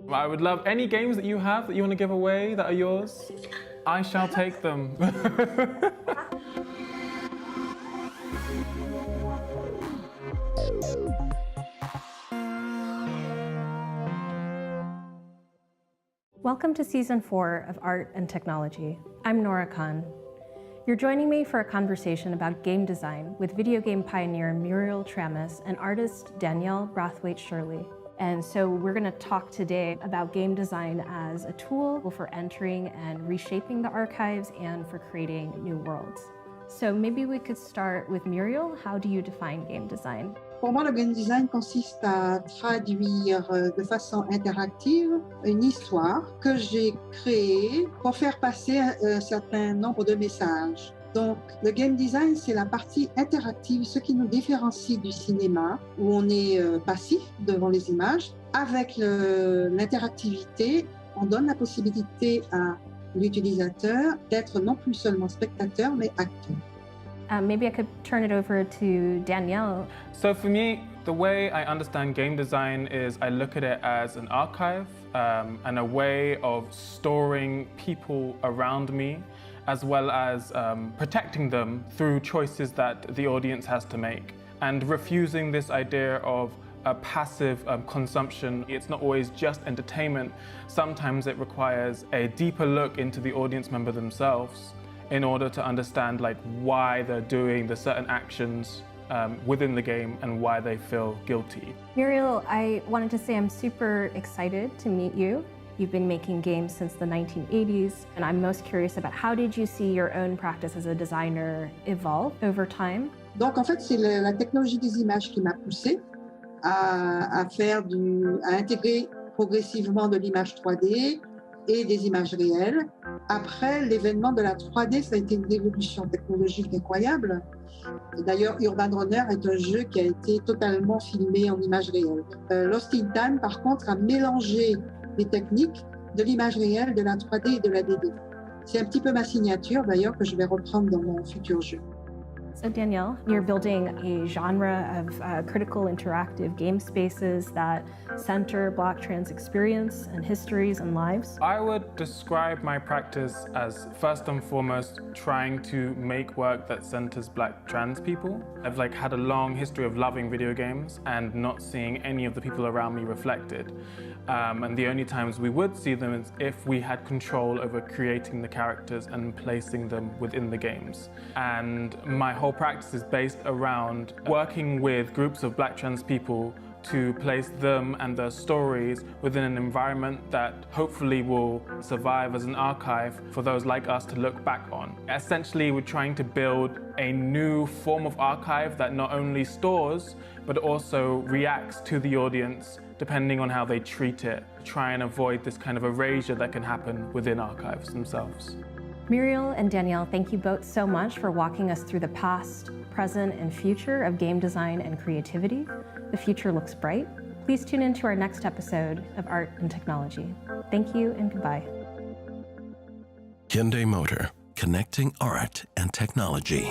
I would love any games that you have that you want to give away that are yours. I shall take them. Welcome to Season 4 of Art and Technology. I'm Nora Khan. You're joining me for a conversation about game design with video game pioneer Muriel Tramis and artist Danielle Brathwaite-Shirley. And so we're going to talk today about game design as a tool for entering and reshaping the archives and for creating new worlds. So maybe we could start with Muriel. How do you define game design? Pour moi, le game design consiste à traduire de façon interactive une histoire que j'ai créée pour faire passer un certain nombre de messages. Donc, le game design, c'est la partie interactive, ce qui nous différencie du cinéma, où on est passif devant les images. Avec l'interactivité, on donne la possibilité à l'utilisateur d'être non plus seulement spectateur, mais acteur. Maybe I could turn it over to Danielle. So for me, the way I understand game design is I look at it as an archive and a way of storing people around me, as well as protecting them through choices that the audience has to make, and refusing this idea of a passive consumption. It's not always just entertainment. Sometimes it requires a deeper look into the audience member themselves in order to understand why they're doing the certain actions within the game and why they feel guilty. Muriel, I wanted to say I'm super excited to meet you. You've been making games since the 1980s, and I'm most curious about how did you see your own practice as a designer evolve over time? Donc, en fait, c'est la technologie des images qui m'a poussée à intégrer progressivement de l'image 3D et des images réelles. Après l'événement de la 3D, ça a été une évolution technologique incroyable. D'ailleurs, Urban Runner est un jeu qui a été totalement filmé en images réelles. Lost in Time, par contre, a mélangé les techniques de l'image réelle, de la 3D et de la 2D. C'est un petit peu ma signature, d'ailleurs, que je vais reprendre dans mon futur jeu. So Danielle, you're building a genre of critical interactive game spaces that center Black trans experience and histories and lives. I would describe my practice as first and foremost trying to make work that centers Black trans people. I've had a long history of loving video games and not seeing any of the people around me reflected. And the only times we would see them is if we had control over creating the characters and placing them within the games. And my whole practice is based around working with groups of Black trans people to place them and their stories within an environment that hopefully will survive as an archive for those like us to look back on. Essentially, we're trying to build a new form of archive that not only stores, but also reacts to the audience depending on how they treat it. Try and avoid this kind of erasure that can happen within archives themselves. Muriel and Danielle, thank you both so much for walking us through the past, present, and future of game design and creativity. The future looks bright. Please tune in to our next episode of Art and Technology. Thank you and goodbye. Hyundai Motor, connecting art and technology.